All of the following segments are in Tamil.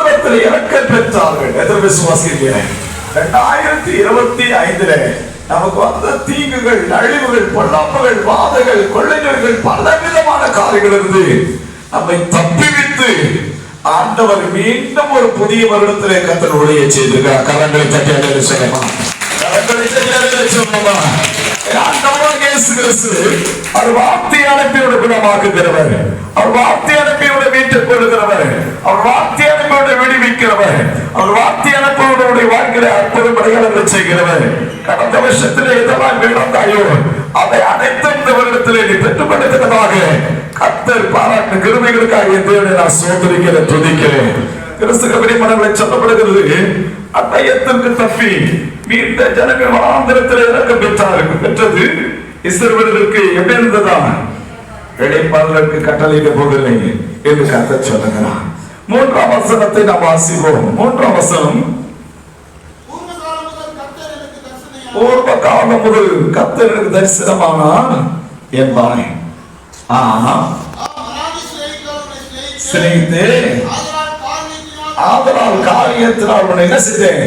மாத்திரத்தில் இறக்கம் பெற்றார்கள். எதிர் விசுவாசிக்கிறேன். 2025 நமக்கு வந்த தீங்குகள், அழிவுகள், பொல்லாப்புகள், வாதைகள், கொள்ளைகள், பல விதமான காரியங்கள் இருந்து நம்மை தப்பிவித்து ஆண்டவர் மீண்டும் ஒரு புதிய வருடத்திலே கர்த்தர் ஊழிய செய்திருக்கிறார். கரங்களை தட்டி சொல்லலாம். கரங்களை தட்டி சொல்லலாம். ஆண்டவர் இயேசு கிறிஸ்து அவர் வார்த்தை அனுப்பியோடு குணமாக்குகிறவர், அவர் வார்த்தை அனுப்பியோடு மீட்டுக் கொள்கிறவர், அவர் வார்த்தை அனுப்பியோடு விடுவிக்கிறவர், அவர் வார்த்தை அனுப்பியோடு வாழ்க்கையில அற்புதம் அடையாளங்களை செய்கிறவர். கடந்த வருஷத்திலே எதெல்லாம் இழந்தாயோ அதை அனைத்தும் இந்த வருடத்திலே நீ பெற்றுக் கொள்ளுகிறதாக கர்த்தர் பாராட்டு கிருபைகளுக்காக தேவனை நான் சோதரிக்கிறேன், துதிக்கிறேன். கிறிஸ்துவின் மனங்களை சொல்லப்படுகிறது. அட்டயத்திற்கு தப்பி மீண்ட ஜனங்கள் வனாந்திரத்தில் இறக்கம் பெற்றது இஸ்ரவேலருக்கு எப்படி இருந்ததா? இளைப்பாறுதலுக்கு கட்டளையிட போகிறேன் என்று கர்த்தர் சொல்லுகிறார். 3ஆம் வசனத்தை நாம் வாசிப்போம். 3ஆம் வசனம், பூர்வ காலம் முதல் கர்த்தர் எனக்கு தரிசனமானார் என்பாய். ஆதலால் காரியத்தினால் உன்னை என்ன செய்தேன்?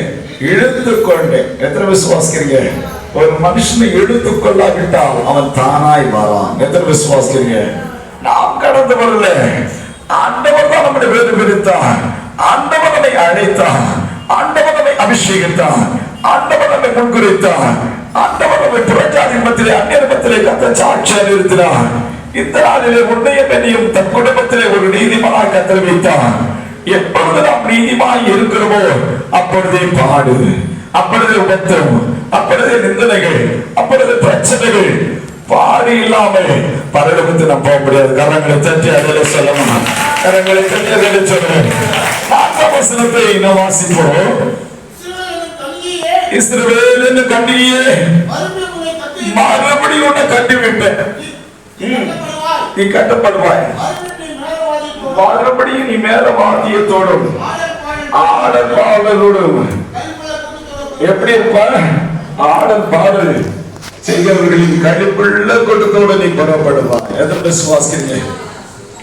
இழுத்துக் கொண்டேன். எத்தனை விசுவாசிக்கிறீங்க? ஒரு மனுஷனை இழுத்துக் கொள்ளாவிட்டால் அவன் தானாய் வரான். எத்தனை விசுவாசிக்கிறீங்க? நாம் கடந்து வரல, ஆண்டவர் தான் நம்முடைய வேறு பிரித்தான், ஆண்டவர் நம்மை அழைத்தான், ஆண்டவர் நம்மை அபிஷேகித்தான், ஆண்டவர் நம்மை முன்குறித்தான், ஆண்டவர் நம்மை புறஜாதிபத்திலே அந்நியபத்திலே கர்த்தர் சாட்சியாக இருக்கிறார். இந்த நாளிலே உன்னையும் என்னையும் தன் குடும்பத்திலே ஒரு நீதிமானாய் கர்த்தர் வைத்தான். எப்பொழுது நாம் நீதிமாய் இருக்கிறோமோ அப்பொழுதே பாடு, அப்பொழுது உபத்திரம், அப்பொழுது நிந்தனைகள், அப்பொழுது பிரச்சனைகள். பாடு இல்லாமல் பரலோகத்துக்கு நாம் போக முடியாது. கரங்களை தட்டி அதில் சொல்லணும். கரங்களை தட்டி அதில் சொல்லணும். 4ஆம் வசனத்தை நாம் வாசிப்போம். இஸ்ரவேலின் கண்ணியே, மறுபடியும் உன்னை கட்டிவிட்டேன், நீ கட்டப்படுவாய். மறுபடியும் நீ மேல வாத்தியத்தோடும் ஆடல் பாடலோடும் எப்படி இருப்பார்? ஆடல் பாடல் செய்கிறவர்களின் கழிப்புள்ள கொடுத்தோடு நீ புறப்படுவாய். எதை விசுவாசிக்கிறீங்க?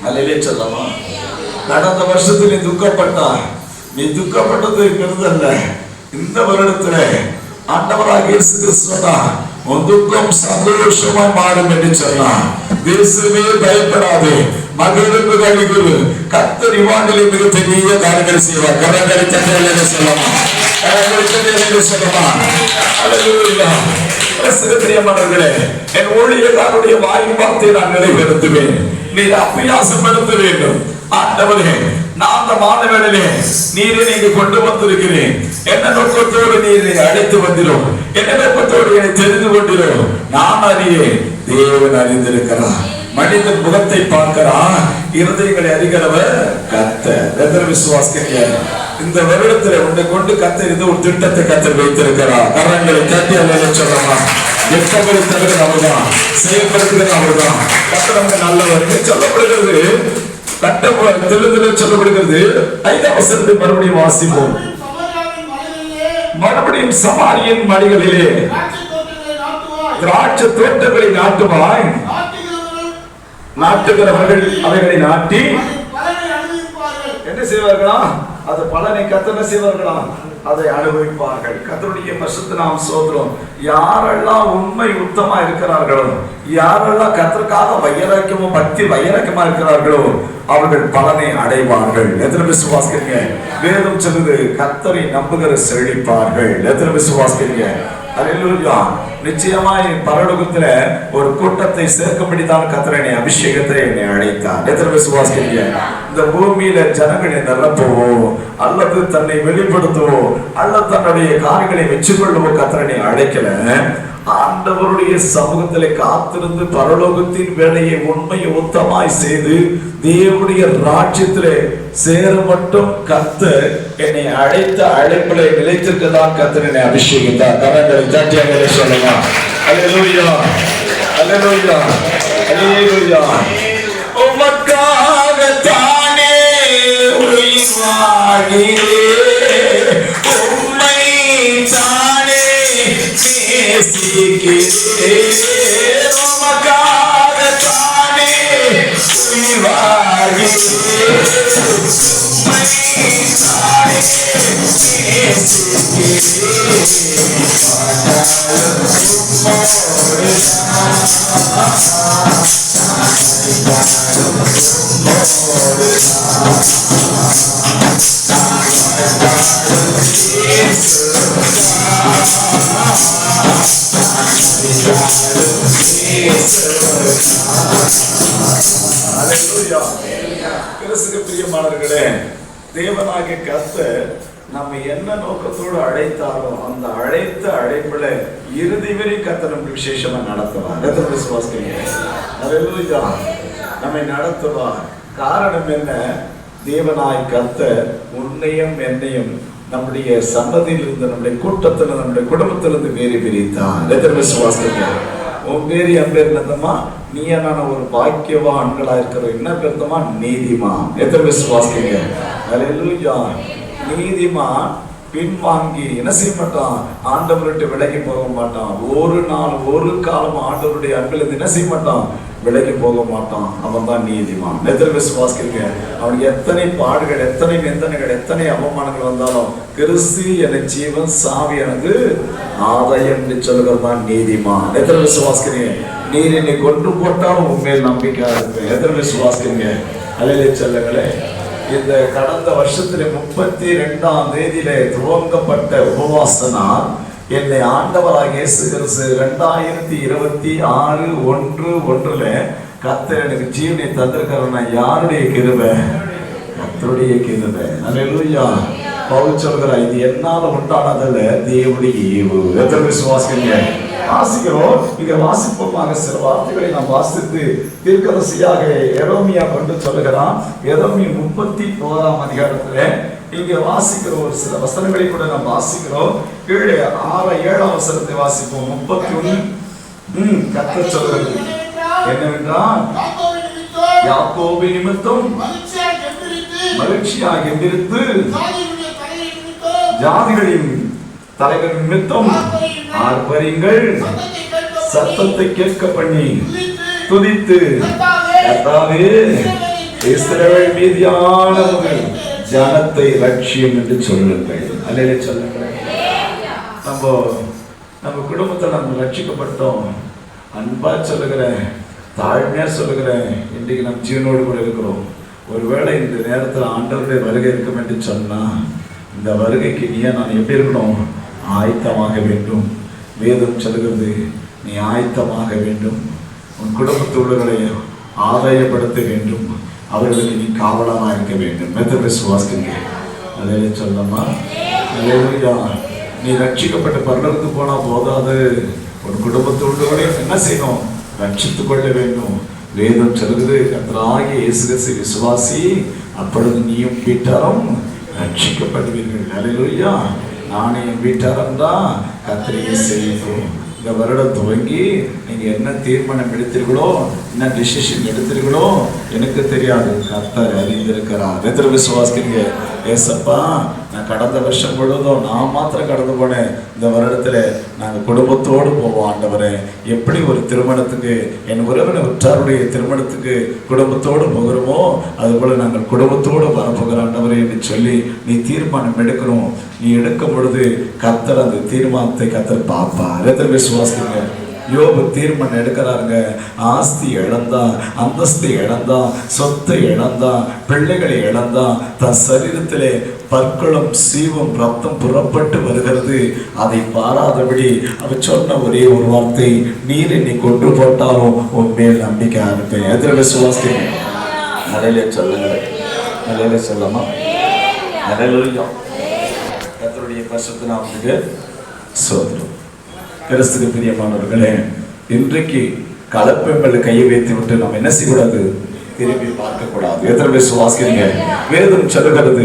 அல்லேலூயா சொல்லலாம். கடந்த வருஷத்தில் நீ துக்கப்பட்டா, நீ துக்கப்பட்டது அல்ல. இந்த வருடத்துல ஆண்டவராக இயேசு கிறிஸ்து உன் துக்கம் சந்தோஷமா மாறும் என்று சொன்னார். தேசமே பயப்படாது, மகளுக்கு கழிவு, கர்த்தர் இவ்வாண்டிலே மிக பெரிய காரியங்களை செய்வார். கரங்களை தட்டி சொல்லலாம். என் ஊழியக்காரருடைய வாய் வார்த்தை நான் நிறைவேற்றுவேன். நீர் அபியாசப்படுத்த வேண்டும். ஆண்டவரே, நான் அந்த மாணவர்களே நீரை நீங்க கொண்டு வந்திருக்கிறேன். என்ன நோக்கத்தோடு நீரை அழைத்து வந்திரும், என்ன நோக்கத்தோடு என்னை தெரிந்து கொண்டிரும். நான் அறியே, தேவன் அறிந்திருக்கிறார். மனிதன் முகத்தை பார்க்கிறான், இருதயங்களை அறிகிறவர் கர்த்தர். எத்தனை விசுவாசிக்கிறீங்க? இந்த வருடத்துல உன்னை கொண்டு கர்த்தர் இது ஒரு திட்டத்தை கர்த்தர் வைத்திருக்கிறார். கரங்களை தட்டி அல்ல சொல்லலாம். எத்தனை தவிர அவர்தான், செயல்படுத்துகிற அவர்தான். கர்த்தர் நமக்கு நல்லவர் சொல்லப்படுகிறது. சொல்லப்படுகிறது. 5ஆம் வசனத்தை மறுபடியும் வாசிப்போம். மறுபடியும் சமாரியின் மலைகளிலே திராட்சை தோட்டங்களை நாட்டுவாய். நாட்டுகிறவர்கள் அவைகளை நாட்டி என்ன செய்வார்களா? அது பலனை கர்த்தர் செய்வார்களா? அதை அனுபவிப்பார்கள். கர்த்தருடைய பரிசுத்த நாமம் ஸ்தோத்திரம். யாரெல்லாம் உண்மை உத்தமா இருக்கிறார்களோ, யாரெல்லாம் கர்த்தருக்காக வைராக்கியமும் பக்தி வைராக்கியமா இருக்கிறார்களோ அவர்கள் பலனை அடைவார்கள். எத்தனை விசுவாசிக்கிறீங்க? வேதம் சொல்லுது, கர்த்தரை நம்புகிற செழிப்பார்கள். எத்தனை விசுவாசிக்கிறீங்க? அல்லேலூயா. நிச்சயமாய் பரலோகத்துல ஒரு கூட்டத்தை சேர்க்கும்படிதான் கர்த்தர் என்னை அபிஷேகத்தை என்னை அழைத்தார். எத்தனை விசுவாசிக்கிறீங்க? இந்த பூமியில ஜனங்களை நிரப்பவோ அல்லது தன்னை வெளிப்படுத்தவோ அல்லது தன்னுடைய காரியங்களை வச்சுக்கொள்ளவோ கர்த்தர் என்னை அழைக்கல. ஆண்டவருடைய சமூகத்திலே காத்திருந்து பரலோகத்தின் வேலையை உண்மை உத்தமாய் செய்து தேவனுடைய ராஜ்யத்திலே சேர மட்டும் கர்த்தர் என்னை அழைத்த அழைப்பிலே நிலைத்திருக்கதான் கர்த்தர் என்னை அபிஷேகித்தார். கரங்களை தட்டி சொல்லலாம். அல்லேலூயா, அல்லேலூயா, அல்லேலூயா. உமக்காக தானே உயிர் வாழ்கிறேன், உம்மை தானே நேசிக்கிறேன். உமக்காக தானே உயிர் வாழ்கிறேன், உம்மை கிறிஸ்துக்கு பிரியமானவர்களே, தேவனாகிய கர்த்தர் நம்ம என்ன நோக்கத்தோடு அழைத்தாரோ அந்த அழைத்த அழைப்புல இறுதி வரை கர்த்தர் நம்ம விசேஷமா நடத்துவார். நம்மை நடத்துவார். காரணம் என்ன? தேவனாய் கர்த்தர் உன்னையும் என்னையும் நம்முடைய சன்னதியிலிருந்து, நம்முடைய கூட்டத்தில், நம்முடைய குடும்பத்திலிருந்து வேறு பிரித்தார். எத்தனை விசுவாசிங்க? உன் பேரு என் பேர் என்னத்தமா? நீ என்ன ஒரு பாக்கியவான்களா இருக்கிற என்ன பெருத்தமா? நீதிமான். எத்தனை விசுவாசிங்க? அல்லேலூயா. நீதிமான் பின்வாங்கி என்ன செய்ய மாட்டான்? ஆண்டவர்கிட்ட விலகி போக மாட்டான். ஒரு நாள் ஒரு காலம் ஆண்டவருடைய அன்பிலிருந்து என்ன செய்ய மாட்டான்? விலகி போக மாட்டான். அவன் தான் நீதிமான். எத்தனை விசுவாசிக்கிறீங்க? அவனுக்கு எத்தனை பாடுகள், எத்தனை நிந்தனைகள், எத்தனை அவமானங்கள் வந்தாலும் கிறிஸ்து என ஜீவன், சாவி எனக்கு ஆதாயம் என்று சொல்லுகிறதான் நீதிமான். எத்தனை விசுவாசிக்கிறீங்க? நீர் என்னை கொண்டு போட்டாலும் உண்மையில் நம்பிக்கையா இருப்பேன். எத்தனை விசுவாசிக்கிறீங்க? அல்லேலூயா சொல்லுங்களே. இந்த கடந்த வருஷத்துல 32ஆம் தேதியில துவங்கப்பட்ட உபவாசனால் என்னை ஆண்டவராக இயேசு கிறிஸ்து 2026 1/1 கர்த்தர் எனக்கு ஜீவனை தந்திருக்கிறேன்னா யாருடைய கிருபை? கர்த்தருடைய கிருபை. அல்லேலூயா. பவுல் சொல்கிறார், இது என்னால உண்டானதல்ல, தேவனுடைய ஈவு. எத்தனை விசுவாசிக்கிறீங்க? வாசிக்கிறோம். இங்க வாசிப்போமாக சில வார்த்தைகளை நாம் வாசித்து தீர்க்கதரிசியாக எரேமியா கொண்டு சொல்லுகிறான். எரேமியா 31ஆம் அதிகாரத்துல இங்க வாசிக்கிற ஒரு சில வசனங்களை கூட நாம் வாசிக்கிறோம். கீழே 6-7 வசனத்தை வாசிப்போம். 31 கர்த்தர் சொல்கிறது என்னவென்றால், யாக்கோபு நிமித்தம் மகிழ்ச்சியாக எந்திரித்து, ஜாதிகளின் தலைவர் நிமித்தம் ஆர்ப்பரியுங்கள், சத்தத்தை கேட்க பண்ணி துதித்து, கர்த்தாவே இஸ்ரவேல் மீதியான ஜனத்தை ரட்சியும் என்று சொல்லுங்கள். அல்லேலூயா சொல்லுங்கள். நம்ம குடும்பத்தில் நம்ம ரட்சிக்கப்பட்டோம். அன்பா சொல்லுகிறேன், தாழ்மையா சொல்லுகிறேன், இன்றைக்கு நம்ம ஜீவனோடு கூட இருக்கிறோம். ஒருவேளை இந்த நேரத்தில் ஆண்டவருடைய வருகை இருக்கும் என்று சொன்னா, இந்த வருகைக்கு நீ நான் எப்படி இருக்கணும்? ஆயத்தமாக வேண்டும். வேதம் சொல்லுகிறது, நீ ஆயத்தமாக வேண்டும். உன் குடும்பத்தோடுகளை ஆதாயப்படுத்த வேண்டும். அவர்களுக்கு நீ காவலாக இருக்க வேண்டும். எத்தனை விசுவாசிக்கிறீங்க? அல்லேலூயா சொல்லமா? அல்லேலூயா. நீ ரட்சிக்கப்பட்ட பரலோகத்துக்கு போனா போதாது, உன் குடும்பத்தோடு என்ன செய்யணும்? ரட்சித்துக் கொள்ள வேண்டும். வேதம் சொல்லுகிறது, கர்த்தராகிய இயேசு கிறிஸ்துவை விசுவாசி, அப்பொழுது நீயும் வீட்டாரும் ரட்சிக்கப்படுவீர்கள். அல்லேலூயா. நானே என் வீட்டாரம் தான் கர்த்தரையே செய்வோம். இந்த வருடம் துவங்கி நீங்க என்ன தீர்மானம் எடுத்தீர்களோ, என்ன டிசிஷன் எடுத்தீர்களோ எனக்கு தெரியாது, கர்த்தர் அறிந்திருக்கிறார். எத்தனை விசுவாசிக்கிறீங்க? ஏசப்பா, நான் கடந்த வருஷம் முழுவதும் நான் மாத்திரம் கடந்து போனேன். இந்த வருடத்துல நாங்கள் குடும்பத்தோடு போவோம். ஆண்டவரே, எப்படி ஒரு திருமணத்துக்கு, என் உறவினர் உற்றாருடைய திருமணத்துக்கு குடும்பத்தோடு போகிறோமோ அதுபோல நாங்கள் குடும்பத்தோடு வரப்போகிற ஆண்டவரே என்று சொல்லி நீ தீர்மானம் எடுக்கணும். நீ எடுக்கும் பொழுது கர்த்தர் அந்த தீர்மானத்தை கர்த்தர் பார்ப்பார். எத்தனை விசுவாசிக்கிறீங்க? யோபு தீர்மானம் எடுக்கிறாருங்க. ஆஸ்தி இழந்தா, அந்தஸ்தை இழந்தா, சொத்தை இழந்தா, பிள்ளைகளை இழந்தா, தன் சரீரத்திலே பற்களும் சீவும் ரத்தம் புறப்பட்டு வருகிறது. அதை பாராதபடி அவர் சொன்ன ஒரே ஒரு வார்த்தை, நீர் என்னை கொண்டு போட்டாலும் உன் மேல் நம்பிக்கை இருப்பேன். எதிர விசுவாசிக்கிறேன். அலையிலே சொல்லுங்க, அலையிலே சொல்லமா? அலையிலூயா. கர்த்தருடைய பரிசுத்த நாமத்துக்கு ஸ்தோத்திரம். கிறிஸ்துவுக்கு பிரியமானவர்களே, இன்றைக்கு கலப்பங்களை கையை வைத்து விட்டு நாம் என்ன செய்யக்கூடாது? திரும்பி பார்க்க கூடாது. எத்தனை பேர் விசுவாசிக்கிறீங்க? வேதம் சொல்லுகிறது,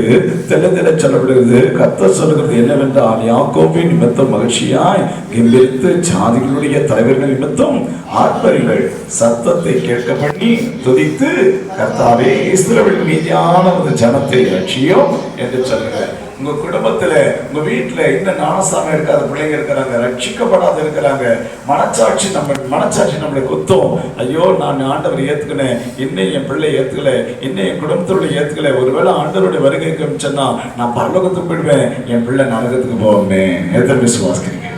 தெல்ல சொல்லப்படுகிறது, கர்த்தர் சொல்லுகிறது என்னவென்றால், யாக்கோபின் நிமித்தம் மகிழ்ச்சியாய் கெம்பீரித்து, ஜாதிகளுடைய தலைவர்கள் நிமித்தம் ஆர்ப்பரியுங்கள், சத்தத்தை கேட்க பண்ணி துதித்து, கர்த்தாவே இஸ்ரவேல் மீதியான ஜனத்தை ரட்சியும் என்று சொல்லுங்க. உங்க குடும்பத்துல, உங்க வீட்டுல இன்னும் ஞானஸ்தானம் எடுக்காத பிள்ளைங்க இருக்கிறாங்க, ரட்சிக்கப்படாத இருக்கிறாங்க. மனச்சாட்சி நம்மளை குத்தம். ஐயோ, நான் ஆண்டவரை ஏத்துக்கினேன், இன்னும் என் பிள்ளை ஏத்துக்கல, இன்னும் என் குடும்பத்தோட ஏத்துக்கல. ஒருவேளை ஆண்டவருடைய வருகைக்கு சொன்னா நான் பரலோகத்துக்கு போயிடுவேன், என் பிள்ளை நரகத்துக்கு போவோமே. எத்தனை விசுவாசிக்கிறீங்க?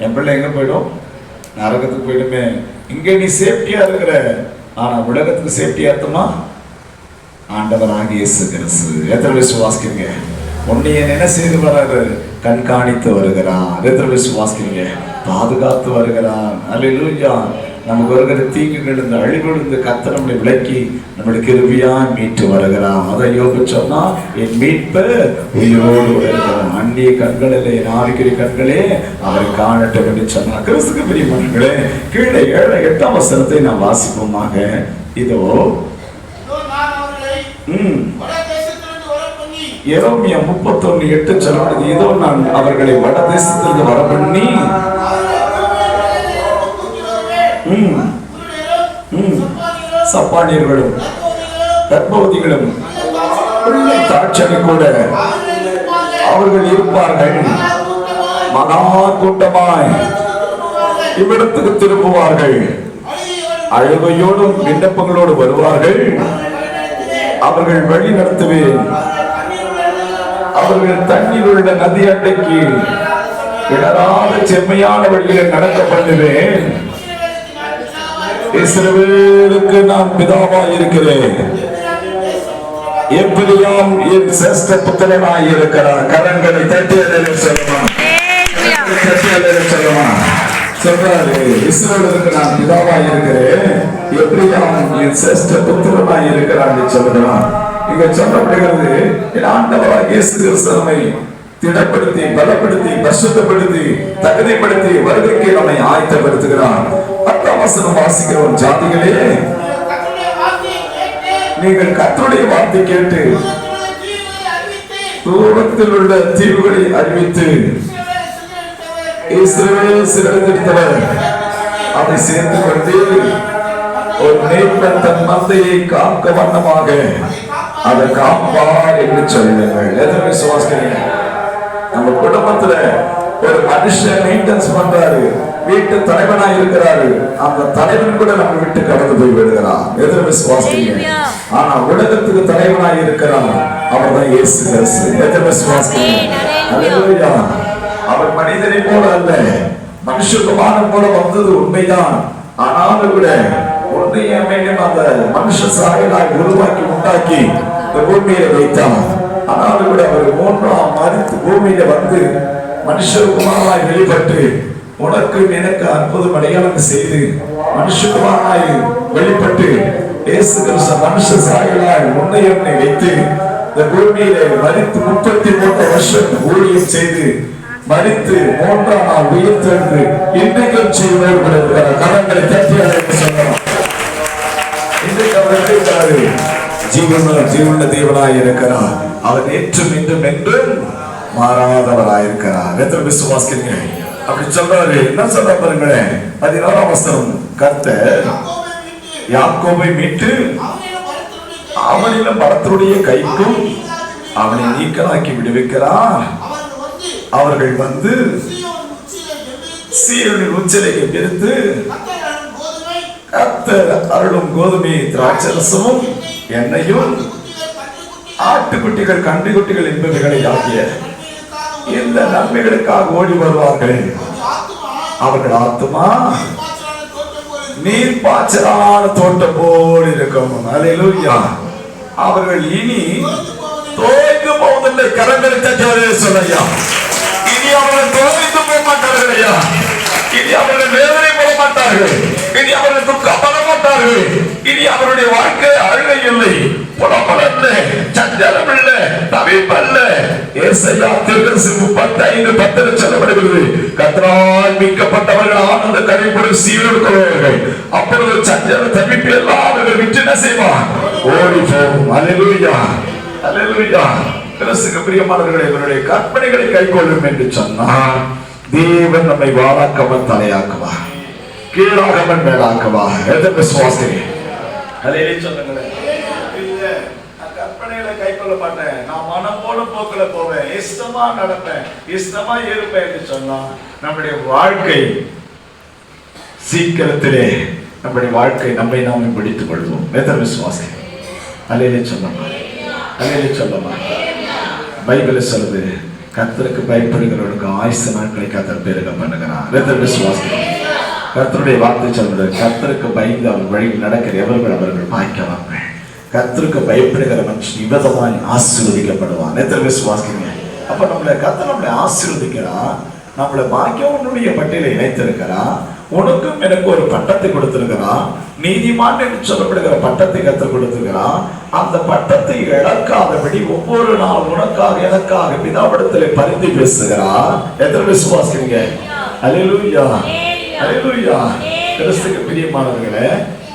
என் பிள்ளை எங்க போயிடும்? நரகத்துக்கு போயிடுமே. இங்க நீ சேஃப்டியா இருக்கிற, ஆனா உலகத்துக்கு சேஃப்டியா இருக்குமா? ஆண்டவராகிய இயேசு கிறிஸ்து. எத்தனை விசுவாசிக்கிறீங்க? உன்னைய என்ன செய்து வராரு? கண்காணித்து வருகிறான். எத்தனை விசுவாசிக்கிறீங்க? பாதுகாத்து வருகிறான். அல்லேலூயா. நமக்கு வருகிற தீங்குகளிலிருந்து அழிவிலிருந்து கர்த்தர் நம்மளை விலக்கி நம்மளுக்கு கிருபையா மீட்டு வருகிறான். அதை யோபு சொன்னா, என் மீட்பு உயிரோடு வருகிறான். அந்நிய கண்களிலே, ஆவிக்குரிய கண்களே அவரை காணட்டும் என்று சொன்னார். கிறிஸ்துக்கு பிரியமானவர்களே, கீழே 7-8 வசனத்தை நாம் வாசிப்போமாக. இதோ எரேமியா 31:8 சொல்றது, இதோ நான் அவர்களை வட தேசத்திலிருந்து வர பண்ணி சப்பானியர்களும் கர்ப்பவதிகளும் பிள்ளை தாட்சணி கூட அவர்கள் இருப்பார்கள். மகா கூட்டமாய் இவ்விடத்துக்கு திரும்புவார்கள். அழுகையோடும் விண்ணப்பங்களோடு வருவார்கள். அவர்கள் வழி நடத்துவேன். அவர்கள் தண்ணீர் உள்ள நதி அண்டைக்கு இடராத செம்மையான வழியில நடக்க பண்ணுவேன். இஸ்ரவேலுக்கு நான் பிதாவாய் இருக்கிறேன். எப்பிரியாம் என் சிரேஷ்ட புத்திரனாய் இருக்கிறார். கரங்களை தட்டி சொல்லலாம். சொல்றாரு, இஸ்ரவேலுக்கு நான் பிதாவாய் இருக்கிறேன். எப்பிரியாம் என் சிரேஷ்ட புத்திரனாய் இருக்கிறான் சொல்லுகிறான். இங்க சொல்லப்படுகிறது, ஆண்டவராகிய இயேசு கிறிஸ்துவை திடப்படுத்தி, பலப்படுத்தி, பரிசுத்தப்படுத்தி, தகுதிப்படுத்தி வருகைக்கு நம்மை ஆயத்தப்படுத்துகிறான். 10 வசனம் வாசிக்கிறோம். ஜாதிகளே, நீங்கள் கர்த்தருடைய வார்த்தை கேட்டு தூரத்தில் உள்ள தீவுகளை அறிவித்து இஸ்ரவேல் சிறந்தெடுத்தவர் அதை சேர்ந்து கொண்டு ஒரு மேய்ப்பன் தன் மந்தையை காக்க வண்ணமாக அதை காப்பார் என்று சொல்லுங்கள். எத்தனை விசுவாசிக்கிறீங்க? நம்ம குடும்பத்துல ஒரு மனுஷன் மெயின்டெனன்ஸ் பண்றாரு, வீட்டு தலைவனாய் இருக்கிறாரு, அந்த தலைவன் கூட நம்ம விட்டு கடந்து போய் விடுகிறான். எதிர விசுவாசிக்கிறீங்க? ஆனா உலகத்துக்கு தலைவனாய் இருக்கிறான், அவர் தான் இயேசு கிறிஸ்து. எதிர விசுவாசிக்கிறீங்க? அல்லேலூயா. அவர் மனிதனை போல அல்ல, மனுஷகுமாரன் போல வந்தது உண்மைதான். ஆனாலும் கூட உன்னைய மீண்டும் அந்த மனுஷ சாயலாய் உருவாக்கி உண்டாக்கி இந்த பூமியில வைத்தான். ஆனாலும் கூட அவர் 3ஆம் மரித்து பூமியில வந்து மனுஷகுமாரனாய் வெளிப்பட்டு உனக்கு எனக்கு அற்புதம் அடையாளம் செய்து மனுஷகுமாரனாய் வெளிப்பட்டு இயேசு கிறிஸ்து மனுஷ சாயலாய் உன்னை வைத்து இந்த பூமியில மரித்து 33 வருஷம் ஊழியம் செய்து மரித்து 3ஆம் நாள் உயிர்த்தெழுந்து இன்றைக்கும் செய்து கரங்களை தட்டி சொல்லலாம். இன்றைக்கு அவர் ஜீவன தேவனாய் இருக்கிறார். அவர் நேற்றும் இன்றும் என்றும் மாறாதவராயிருக்கிறார். எத்தனை விசுவாசிக்கிறீங்க? அப்படி சொல்றாரு. என்ன சொல்ற பாருங்களேன். 14ஆம் வசனம், கர்த்தர் யாக்கோபை மீட்டு அவனிலும் பலத்தருடைய கைக்கும் அவனை நீக்கலாக்கி விடுவிக்கிறார். அவர்கள் வந்து சீயோனின் உச்சிலை எடுத்து கர்த்தர் அருளும் கோதுமை திராட்சரசமும் எண்ணெயும் ஆட்டுக்குட்டிகள் கன்றுக்குட்டிகள் என்பவைகளை ஆகிய இந்த நன்மைகளுக்காக ஓடி வருவார்கள். அவர்கள் ஆத்துமா நீர் பாய்ச்சலான தோட்டம் போல் இருக்கும். அல்லேலூயா. அவர்கள் இனி தோய்ந்து போவதில்லை. கரங்களை தட்டி சொல்லையா. இனி அவர்கள் தோய்ந்து போக மாட்டார்கள் ஐயா. இனி அவர்கள் வேதனை போட மாட்டார்கள். இனி அவர்கள் துக்கம் பட மாட்டார்கள். இனி அவருடைய வாழ்க்கை அழுகை இல்லை, புலம்பல் இல்லை, சஞ்சலம் இல்லை, தவிப்பல்ல. ஏசாயா 35:10 சொல்லப்படுகிறது, கர்த்தரால் மீட்கப்பட்டவர்கள் ஆனந்த கரைபுடன் சீரொடுக்கிறவர்கள். அப்பொழுது சஞ்சல தவிப்பு எல்லாம் அவர்கள் விட்டு என்ன செய்வார்? ஓடி போகும். அல்லேலூயா, அல்லேலூயா. கிறிஸ்துவுக்கு பிரியமானவர்களே, இவருடைய கற்பனைகளை கைக்கொள்ளும் என்று சொன்னார். தேவன் நம்மை வாழாக்கவன் தலையாக்குவா, கீழாகவன் மேலாக்குவா. எதை விசுவாசி? அல்லேலூயா சொல்லுங்களேன். கற்பனைகளை கைக்கொள்ள மாட்டேன், நான் மனம் போல போக்குல போவேன், இஷ்டமா நடப்பேன், இஷ்டமா இருப்பேன் என்று சொன்னா நம்முடைய வாழ்க்கை சீக்கிரத்திலே நம்முடைய வாழ்க்கை நம்மை நாமே பிடித்துக் கொள்வோம். எதை விசுவாசி? அல்லேலூயா சொல்லமா, அல்லேலூயா சொல்லமா. பைபிள் சொல்லுது, கர்த்தருக்கு பயப்படுகிறவர்களுக்கு ஆயுசு நாட்களை கர்த்தர் பெருக பண்ணுகிறார். எதை விசுவாசி? கர்த்தருடைய வார்த்தை சொல்றது, கர்த்தருக்கு பயந்து அவர் வழியில் நடக்கிற எவர்கள் அவர்கள் பாய்க்கிறார்கள். கர்த்தருக்கு பயப்படுகிற மனுஷன் விதமாய் ஆசீர்வதிக்கப்படுவான். எத்தனை விசுவாசிக்கிறீங்க? அப்ப நம்மளை ஆசீர்வதிக்கிறான், நம்மளை பாக்கியவனுடைய பட்டியலை இணைத்திருக்கிறான். உனக்கும் எனக்கு ஒரு பட்டத்தை கொடுத்திருக்கிறான், நீதிமான் என்று சொல்லப்படுகிற பட்டத்தை கற்றுக் கொடுத்திருக்கிறான். அந்த பட்டத்தை இழக்காதபடி ஒவ்வொரு நாள் உனக்காக எனக்காக பிதாவிடத்தில் பரிந்து பேசுகிறான். எத்தனை விசுவாசிக்கிறீங்க? அல்லேலூயா, அல்லேலூயா. கிறிஸ்துவுக்கு பிரியமானவர்களே,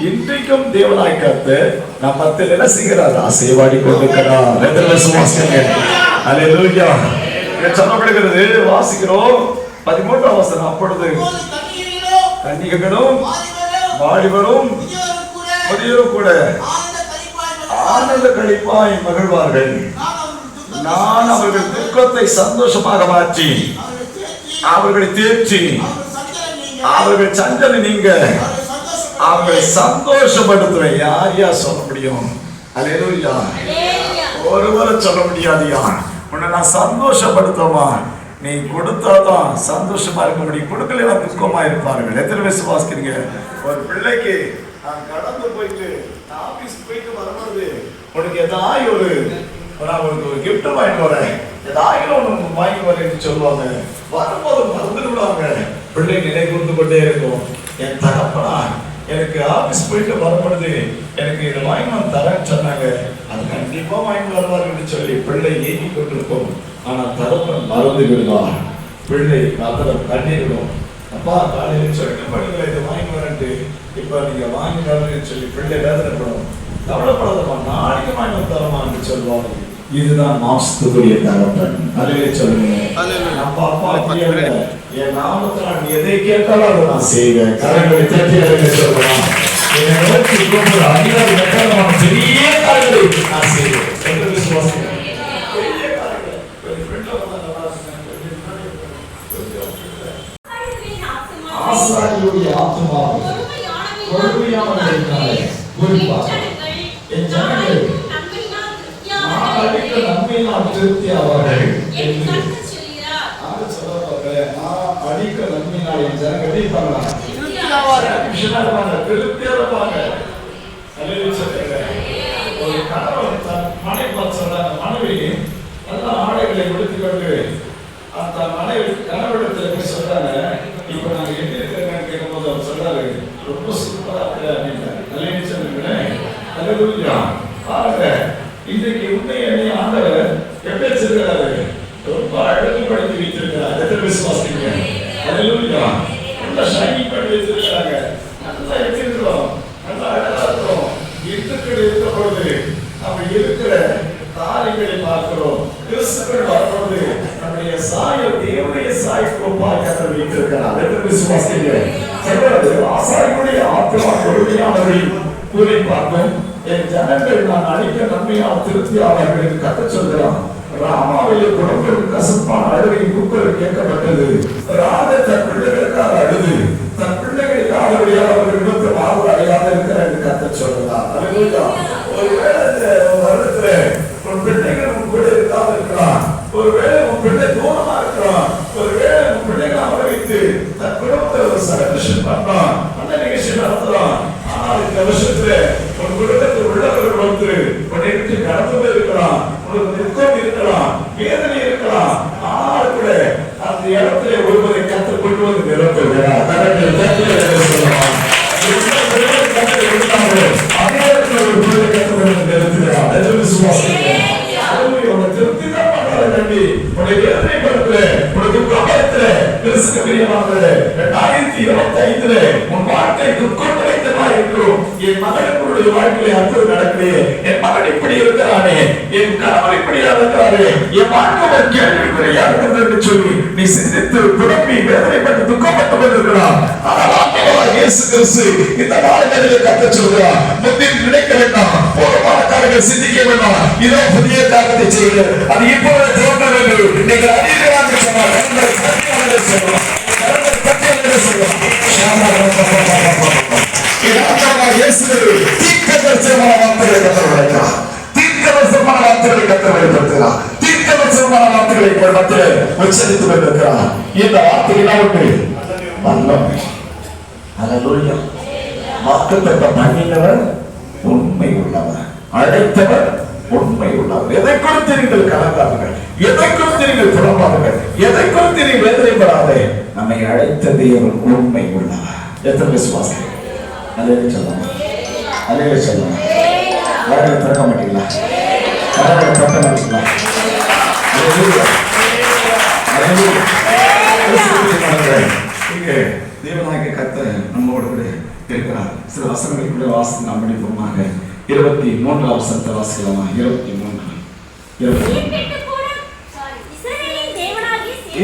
இன்றைக்கும் தேவனாய் கர்த்தர் நம் மத்தியில் என்ன செய்கிறார்? அசைவாடி கொண்டிருக்கிறார். எத்தனை விசுவாசிக்கிறீங்க? அல்லேலூயா. சொல்லப்படுகிறது, வாசிக்கிறோம் 13ஆம் வசனம். அப்பொழுது கன்னிகைகளும் வாலிபரும் முதியோரும் கூட ஆனந்த களிப்பாய் மகிழ்வார்கள். நான் அவர்கள் துக்கத்தை சந்தோஷமாக மாற்றி அவர்களை தேற்றி அவர்கள் சஞ்சலை நீங்க அவர்களை சந்தோஷப்படுத்துவேன். யார் சொல்ல முடியும்? அல்லேலூயா. ஒருவரை சொல்ல முடியாதியா? உன்னை நான் சந்தோஷப்படுத்துவமா? நீ கொடுத்தாதான் சந்தோஷமா இருக்க முடியும், கொடுக்கல துக்கமா இருப்பார்கள். எத்தனை விசுவாசிக்கிறீங்க? ஒரு பிள்ளைக்கு நான் கடந்து போயிட்டு ஆபீஸ் போயிட்டு வரும்போது உனக்கு ஏதாவது ஒரு கிஃப்ட் வாங்கிட்டு வரேன், ஏதாவது ஒன்று வாங்கி வரேன்னு சொல்லுவாங்க. வரும்போது மறந்துட்டு விடுவாங்க. பிள்ளை நிலை கொடுத்து கொண்டே இருக்கும். என் தகப்பனா எனக்கு ஆபீஸ் போயிட்டு வரும்பொழுது எனக்கு இதை வாங்கி தரேன்னு சொன்னாங்க, அது கண்டிப்பா வாங்கி வருவார்கள் சொல்லி பிள்ளை ஏங்கி கொண்டிருக்கும். ஆனா தகப்பன் மறந்து விடுவார். பிள்ளை அப்புறம் கண்ணீரிடும். அப்பா காலையில் சொல்லிட்டு படிக்கல, இதை வாங்கி வரேன்ட்டு இப்ப நீங்க வாங்கி வரேன்னு சொல்லி பிள்ளை வேதனைப்படும். கவலைப்படாதமா, நாளைக்கு வாங்கி தரமான்னு சொல்லுவாங்க. இதுதான் மாம்சத்துக்குரிய தகப்பன். அதுவே சொல்லுங்க. நம்ம அப்பா என் நாமத்தினால் நீ எதை கேட்டாலும் அதை நான் செய்வேன். கரங்களை தட்டி அதை சொல்லலாம். என்னை நோக்கி கூப்பிடுற அதிகாரி வெட்டாளமான பெரிய காரியங்களை நான் செய்வேன் என்று விசுவாசிக்கிறேன். பெரிய காரியங்கள் ஆசாரியுடைய ஆத்துமாவை கொடுமையானவர்களாலே குறிப்பாக என் ஜனங்கள் நான் அளித்த நன்மையினால் திருப்தி ஆவார்கள் என்று அடிக்க நன்மையினால் என் ஜனங்கள் திருப்தியாவாங்க. ஒரு கணவன் தன் மனைவி பார்த்து சொல்றாங்க, மனைவி நல்ல ஆடைகளை உடுத்திக் கொண்டு அந்த மனைவி கணவனிடத்துல போய் சொல்றாங்க, இப்ப நாங்க எப்படி இருக்கிறேன்னு கேட்கும் போது அவர் சொல்றாரு, ரொம்ப சூப்பரா இருக்கு அப்படின்றாரு. நல்ல சொல்லுங்களேன். அல்லேலூயா. பாருங்க, இன்றைக்கு உண்மையை ஆண்டவர் எப்படி வச்சிருக்கிறாரு? ரொம்ப அழகுபடுத்தி வைத்திருக்கிறார். எத்தனை விசுவாசிங்க? அல்லேலூயா. நல்ல ஷைனிங் பண்ணி வச்சிருக்கிறாங்க. நல்லா எப்படி இருக்கிறோம்? நல்லா அழகா இருக்கிறோம். இந்துக்கள் இருக்கிற பொழுது நம்ம இருக்கிற காரியங்களை பார்க்கிறோம். கிறிஸ்துக்கள் வரும்பொழுது நம்முடைய சாயல் தேவனுடைய சாய்க்கு பார்க்க வைத்திருக்கிறார். எத்தனை விசுவாசிங்க? சொல்றது ஆசாரியுடைய ஆத்மா கொடுமையானவரை கூறி பார்க்கும். என் ஜனங்கள் நான் அளிக்க நன்மையால் திருப்தி அவர்களுக்கு கத்த சொல்கிறான். ராமாவிலே குடும்பம் கசப்பான அழுகை குக்கர் கேட்கப்பட்டது. ராத தன் பிள்ளைகளுக்காக அழுது தன் பிள்ளைகளுக்கு அவருடைய அவர்கள் விடுத்த வாழ்வு அடையாத இருக்கிற என்று கத்த சொல்கிறார். ஒருவேளை வருடத்துல உன் பிள்ளைகள் உன் கூட இருக்காம இருக்கலாம், ஒருவேளை உன் பிள்ளை தூரமா இருக்கலாம், ஒருவேளை உன் பிள்ளைகளை அவரை வைத்து தன் குடும்பத்தை ஒரு செலிப்ரேஷன் பண்ணலாம், அந்த நிகழ்ச்சி நடத்தலாம். ஆனால் இந்த வருஷத்துல உன் குடும்பத்தில் உள்ளவர்கள் வந்து உன்னை விட்டு கடந்து போயிருக்கலாம், உனக்கு துக்கம் இருக்கலாம், வேதனை இருக்கலாம். ஆனால் கூட அந்த இடத்துல ஒருவரை கற்றுக் கொண்டு வந்து நிரப்புகிறார். அதே இடத்துல ஒரு பிள்ளை கற்றுக் கொண்டு நிறுத்துகிறார். திருப்தி தான் பண்றாரு தம்பி. உன்னை வேதனைப்படுத்தல, உனக்கு துக்கப்படுத்தல. கிறிஸ்துவுக்கு பிரியமானவர்களே, 2025 உன் வாழ்க்கை துக்கம் நிறைந்ததா இருக்கும். என் மகனுடைய வாழ்க்கையில அற்புதம் நடக்கலையே, என் மகன் இப்படி இருக்கிறானே, என் கணவர் இப்படி இருக்கிறாரு, என் வாழ்க்கை கேள்விக்குறையா இருக்கிறது என்று சொல்லி நீ சிந்தித்து குழம்பி வேதனைப்பட்டு துக்கப்பட்டு கொண்டிருக்கிறான். ஆனால் இயேசு கிறிஸ்து இந்த வாழ்க்கையில கத்த சொல்கிறார், முந்தில் நினைக்க வேண்டாம், போதுமான காரியங்கள் சிந்திக்க வேண்டாம், இதோ புதிய காரியத்தை செய்யுங்கள், அது இப்பொழுது தோன்ற வேண்டும். நீங்கள் அறியலாக சொன்னார். உண்மை உள்ளவர், அழைத்தவர் உண்மை உள்ளவர். எதை கொடுத்து நீங்கள் கலந்தார்கள், எதை கொடுத்து நீங்கள் அழைத்த தேவன் உண்மை உள்ளவர். எத்தனை விசுவாசம்? அல்லேலூயா சொல்லலாம். அல்லேலூயா சொல்லலாம். வாயில திறக்க மாட்டீங்களா? கரங்களை தட்ட மாட்டீங்களா? அல்லேலூயா. அல்லேலூயா. இங்கே தேவனாகிய கர்த்தர் நம்மோடு கூட இருக்கிறார். சில வசனங்களுக்குள்ள வாசி நாம் படிப்போமாக. 23 வசனத்தை வாசிக்கலாமா? 23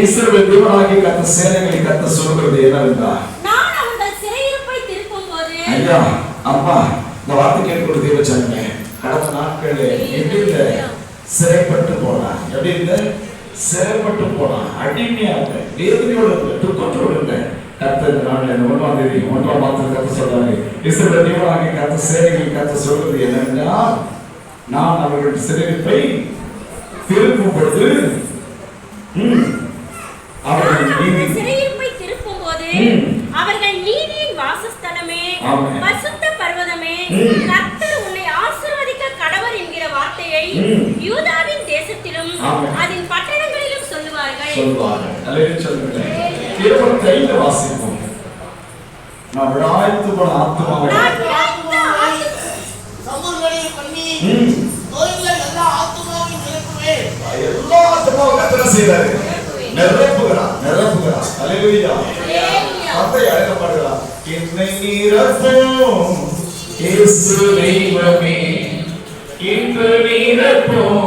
இஸ்ரவேல் தேவனாகிய கர்த்தர் சேனைகளை கர்த்தர் சொல்கிறது என்னவென்றால், நான் அவர்கள் சிறையிருப்பை திருப்பும்போது, ஐயா அம்மா இந்த வார்த்தை கேட்கக்கூடிய தேவ ஜனமே, கடந்த நாட்களில் எப்படி சிறைப்பட்டு போனான், எப்படி சிறைப்பட்டு போனான், அடிமையாக வேதனையோடு இருந்த துக்கத்தோடு இருந்த கர்த்தர் இந்த நாளில் 1ஆம் தேதி 1ஆம் மாதத்தில் கர்த்தர் சொல்றாங்க, இஸ்ரவேல் தேவனாகிய கர்த்தர் சேனைகள் கர்த்தர் சொல்றது என்னவென்றால், நான் அவர்கள் சிறையிருப்பை திருப்பும் பொழுது சிறையிருப்பை திருப்பும்போது அவர்கள் நீதியின் வாசஸ்தலமே, பரிசுத்த பர்வதமே, கர்த்தர் உன்னை ஆசீர்வதிக்க கடவர் என்கிற வார்த்தையை யூதாவின் தேசத்திலும் அதன் பட்டணங்களிலும் சொல்லுவார்கள். அல்லேலூயா சொல்லுங்க. கேவலம் கையில வாசிப்போம். நான் விழாய்த்து போன ஆத்துமாவை சமூகங்களை பண்ணி தோய்ந்த எல்லா ஆத்துமாவையும் நிரப்புவேன். எல்லா ஆத்துமாவும் கர்த்தர் செய்றாரு. நிரப்புகிறார், நிரப்புகிறார். அல்லேலூயா. வார்த்தை அழைக்கப்படுகிறார். என்னை நிரப்பும் இயேசு தெய்வமே, இன்று நிரப்பும்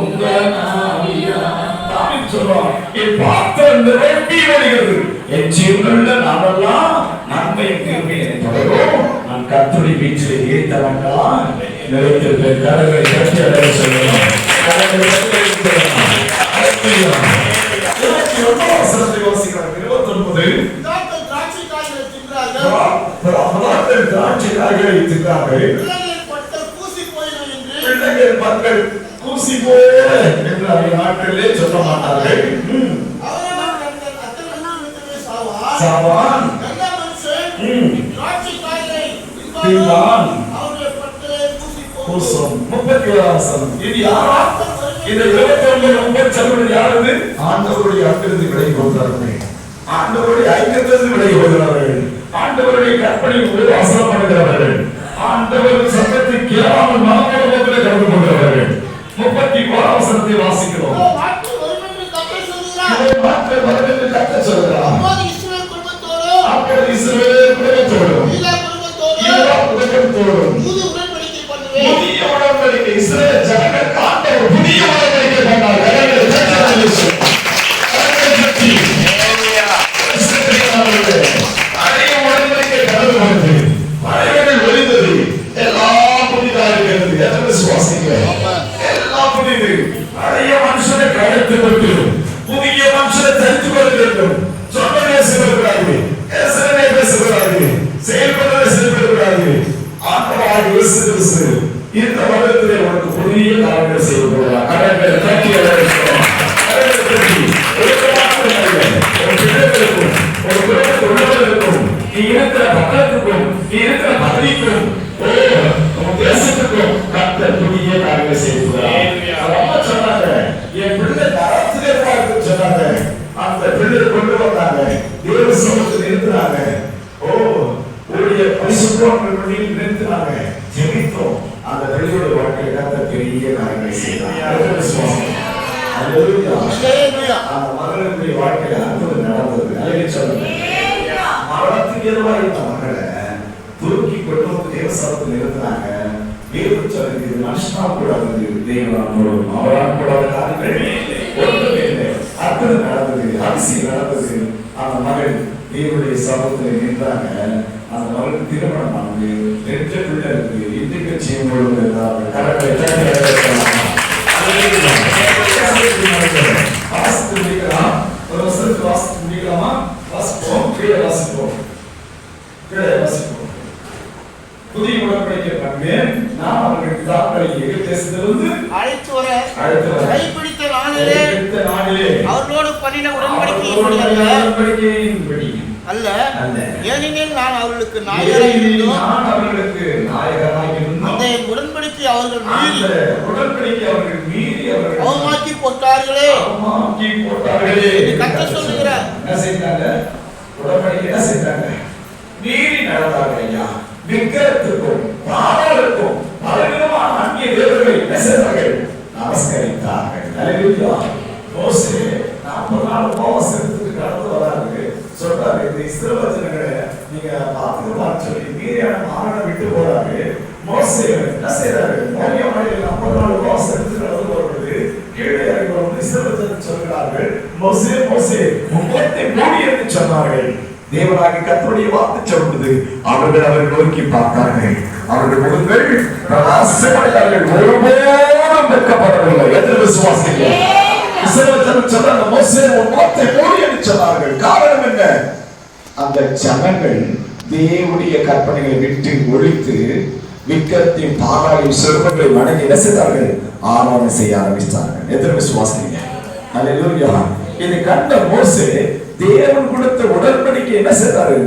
உங்கள் ஆவியால். தாவீது சொல்றான், என் பாத்திரம் நிரம்பி வழிகிறது, என் ஜீவனுள்ள நாளெல்லாம் நன்மை கிருபை என்னை தொடரும். நான் கர்த்தருடைய வீட்டிலே ஏத்தவன்தான் நிறைத்திருப்பேன். கரங்களை தட்டி அடைய சொல்லலாம். கரங்களை தட்டி சொல்லலாம். அல்லேலூயா. 21 வசனத்தை வாசிக்கிறோம். 29 திராட்சை காய்களை தின்றார்கள், திராட்சை காய்களை தின்றார்கள், பிள்ளைகளின் பற்கள் பூசி போயின என்று பிள்ளைகள் பற்கள் கூசி போல என்று அந்த நாட்களிலே சொல்ல மாட்டார்கள். அவர்கள் அத்தனை சாவான். சாவான். நல்ல மனுஷன் திராட்சை காய்களை தின்பான், அவருடைய பற்களை பூசி பூசும். 31 வசனம். இது யாரா? இந்த 29 சொல்வது யாரது? ஆண்டவருடைய அங்கிருந்து விலை கொள்கிறார்கள், ஆண்டவருடைய ஐக்கியத்திலிருந்து விலை கொள்கிறார்கள், ஆண்டவருடைய கற்பனைக்கு வாசனம் பண்ணுகிறவர்கள், ஆண்டவர் சத்தத்தை கேளாமல் மனப்போக்கிலே கடந்து கொள்கிறவர்கள். 31 வசனத்தை வாசிக்கிறோம். நாட்கள் வரும் என்று கர்த்தர் சொல்கிறார். நாட்கள் வரும் என்று கர்த்தர் சொல்கிறார். அப்போது இஸ்ரவேல் குடும்பத்தோடு யூதா குடும்பத்தோடு புது உடன்படிக்கை பண்ணுவேன். புதிய உடன்படிக்கை. இஸ்ரவேல் ஜனங்கள் காண்ட ஒரு புதிய உடன்படிக்கை பண்ணார். கரங்களை தட்டி ஆமென். பழைய உடன்படிக்கை கடந்து போனது, பழையவை ஒழிந்தது, எல்லாம் புதிதாக இருக்கிறது. எத்தனை விசுவாசிக்கிறீர்கள்? எல்லாம் புதிது. பழைய மனுஷனை கழித்து விட்டு புதிய மனுஷனை தரித்து கொள்ள வேண்டும். சொன்னதே செய்யக்கூடாது, பேசுறதே பேசக்கூடாது, செயல்படுறதே செயல்படக்கூடாது. ஆண்டவராகிய இயேசு கிறிஸ்து இந்த வருடத்திலே உனக்கு புதிய காரியங்களை செய்ய போகிறார். கரங்களை தட்டி அழைக்கிறோம். கரங்களை தட்டி ஒரு பிள்ளைகளுக்கும் ஒரு குடும்பத்தில் உள்ளவர்களுக்கும், நீ இருக்கிற பக்கத்துக்கும், நீ இருக்கிற பதவிக்கும், உன் தேசத்துக்கும் கர்த்தர் புதிய காரியங்களை செய்ய போகிறார். அம்மா சொன்னாங்க, என் பிள்ளை தரத்திலே பார்த்து சொன்னாங்க. அந்த பிள்ளையை கொண்டு வந்தாங்க, தேவ சமூகத்தில் நிறுத்தினாங்க. உடைய பரிசுத்தவான்கள் மத்தியில் நிறுத்தினாங்க. ஜெபித்தோம். அந்த பிள்ளையோட வாழ்க்கையை கர்த்தர் பெரிய காரியங்களை செய்தார். அல்லேலூயா. அந்த மகளுடைய வாழ்க்கையில அற்புதம் நடந்தது. அல்லேலூயா சொல்லுங்க. மரணத்துக்கு எதுவாக இருந்த மகளை தூக்கி கொண்டு வந்து தேவ சமூகத்தில் நிறுத்தினாங்க. தேவன் சொல்லுங்க, இது மனுஷனா கூடாது, தேவனாக அவரால் கூடாத காரியங்கள் ஒன்றுமே இல்லை. அற்புதம் நடந்தது, அதிசயம் நடந்தது. அந்த மகள் தேவனுடைய சமூகத்தில் நின்றாங்க. அந்த மகளுக்கு திருமணம் ஆனது, 2 பிள்ளை இருக்கு. இன்றைக்கு செய்யும் பொழுது கரங்களை தட்டி அழைக்கலாம். வாசித்து முடிக்கலாம். ஒரு வருஷத்துக்கு வாசித்து முடிக்கலாமா? வாசிப்போம். கீழே வாசிப்போம். கீழே வாசிப்போம். புதிய உடன்படிக்கை பண்ணுவேன், நான் அவர்களுக்கு தாக்களை எகிப்து தேசத்திலிருந்து அழைத்து வர கைப்பிடித்த நாளிலே அவர்களோடு பண்ணின உடன்படிக்கையின்படி அல்ல, ஏனெனில் நான் அவர்களுக்கு நாயகராக இருந்தோம். அந்த உடன்படிக்கை அவர்கள் மீறி அவமாக்கி போட்டார்களே. கர்த்தர் சொல்லுகிறார், என்ன செய்தாங்க? மோசே 40 நாள் உபவாசம் எடுத்துட்டு கடந்து வராரு. சொல்றாரு, இந்த இஸ்ரவேல் ஜனங்களை நீங்க பார்த்துக்கலாம்னு சொல்லி மீறியான மாறனை விட்டு போறாரு. மோசே என்ன செய்யறாரு? மோரியா மலையில் 40 நாள் உபவாசம் எடுத்து கடந்து வருவது கீழே இறங்கி வரும் இஸ்ரவேல் ஜனங்கள் சொல்கிறார்கள், மோசே மோசே முகத்தை மூடி என்று சொன்னார்கள். தேவனாகி கர்த்தருடைய வார்த்தை சொல்வது, அவர்கள் நோக்கி பார்த்தார்கள், அவர்கள் முகங்கள் பிரகாசமடைந்தார்கள், ஒருபோதும் வெட்கப்படவில்லை. எத்தனை விசுவாசிகள்? இஸ்ரவேல் ஜனங்கள் சொன்னாங்க, மோசே உன் முகத்தை மூடி என்று சொன்னார்கள். காரணம் என்ன? அந்த ஜனங்கள் தேவனுடைய கற்பனைகளை விட்டு ஒழித்து விக்கிரத்தையும் பாகாலையும் சிறுவர்களை வணங்கி என்ன செய்தார்கள்? ஆராதனை செய்ய ஆரம்பித்தார்கள். எத்தனை விசுவாசிங்க? அல்லேலூயா. இதை கண்ட மோசே தேவன் கொடுத்த உடன்படிக்கை என்ன செய்தாரு?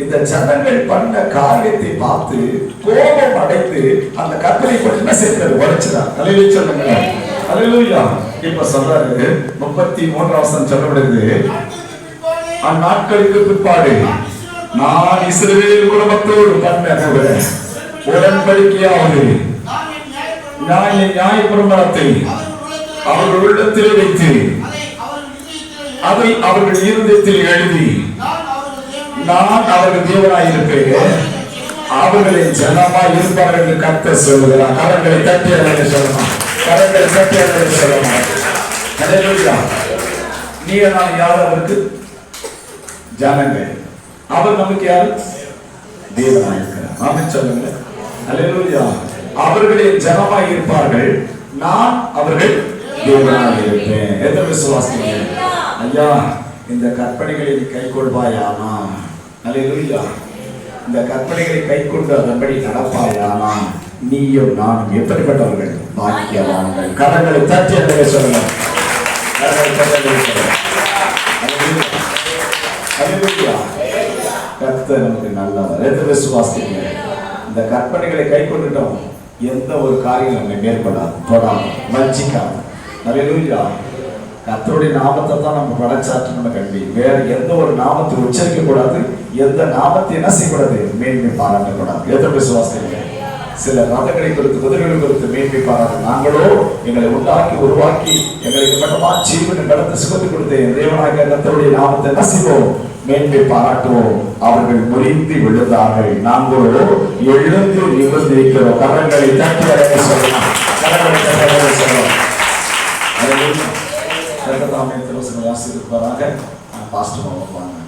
இந்த ஜனங்கள் பண்ண காரியத்தை பார்த்து கோபம் அடைந்து அந்த கற்பனை பற்றி என்ன செய்தாரு? உடைச்சார். அல்லேலூயா சொல்லுங்க. அல்லேலூயா. இப்ப சொல்றாரு 33 வசனம் சொல்லப்படுது, அந்நாட்களுக்கு பிற்பாடு நான் இஸ்ரவேல் குடும்பத்தோடு பண்ண உடன்படிக்கையாவது நான் என் நியாயப்பிரமாணத்தை அவர்கள் உள்ளத்திலே வைத்து அதை அவர்கள் இருதயத்தில் எழுதி நான் அவர்கள் தேவனாயிருப்பேன், அவர்களின் ஜனமாய் இருப்பார்கள் என்று கர்த்தர் சொல்லுகிறார். கரங்களை தட்டி அவர்களை சொல்லலாம். கரங்களை தட்டி அவர்களை சொல்லலாம். அல்லேலூயா. நீ நான் யார்? அவருக்கு ஜனங்கள். அவர் நமக்கு யார்? தேவனாயிருக்கிறார். ஆமென் சொல்லுங்க. அல்லேலூயா. அவர்களின் ஜனமாய் இருப்பார்கள், நான் அவர்கள் தேவனாயிருப்பேன். எத்தனை விசுவாசிங்க? ஐயா, இந்த கற்பனைகளை கை கொள்வாயானா? அல்லேலூயா. இந்த கற்பனைகளை கை கொண்டு அதன்படி நடப்பாயானா நீயும் நானும் எப்படிப்பட்டவர்கள்? பாக்கியவான்கள். கரங்களை தட்டி அதை சொல்லலாம். கர்த்தர் நமக்கு நல்லவர். எத்தனை விசுவாசிங்க? இந்த கற்பனைகளை கை கொண்டுட்டோம், எந்த ஒரு காரியம் நம்மை மேற்கொள்ளாது, தொடாது, வஞ்சிக்காது. அல்லேலூயா. கர்த்தருடைய நாமத்தை தான் நம்ம படைச்சாற்றணும் கல்வி. வேற எந்த ஒரு நாமத்தை உச்சரிக்க கூடாது, எந்த நாமத்தை என்ன செய்யக்கூடாது? மேன்மை பாராட்டக்கூடாது. எத்தனை விசுவாசிங்க? சில ரதங்களை குறித்து, குதிரைகளை குறித்து மேன்மை பாராட்டு. நாங்களோ எங்களை உண்டாக்கி உருவாக்கி எங்களுக்கு மட்டுமா ஜீவனை கடந்து சுகத்தை கொடுத்து தேவனாகிய கர்த்தருடைய நாமத்தை என்ன செய்வோம்? மேன்மை பாராட்டுவோம். அவர்கள் முறிந்து விழுந்தார்கள், நாங்களோ எழுந்து நிமிர்ந்திருக்கிறோம். கரங்களை தட்டி அடைய சொல்லலாம். கரங்களை தட்டி அடைய சொல்லலாம். கர்த்தர் தாமே ஆசீர்வதிப்பாராக. பாஸ்டர் வாங்க.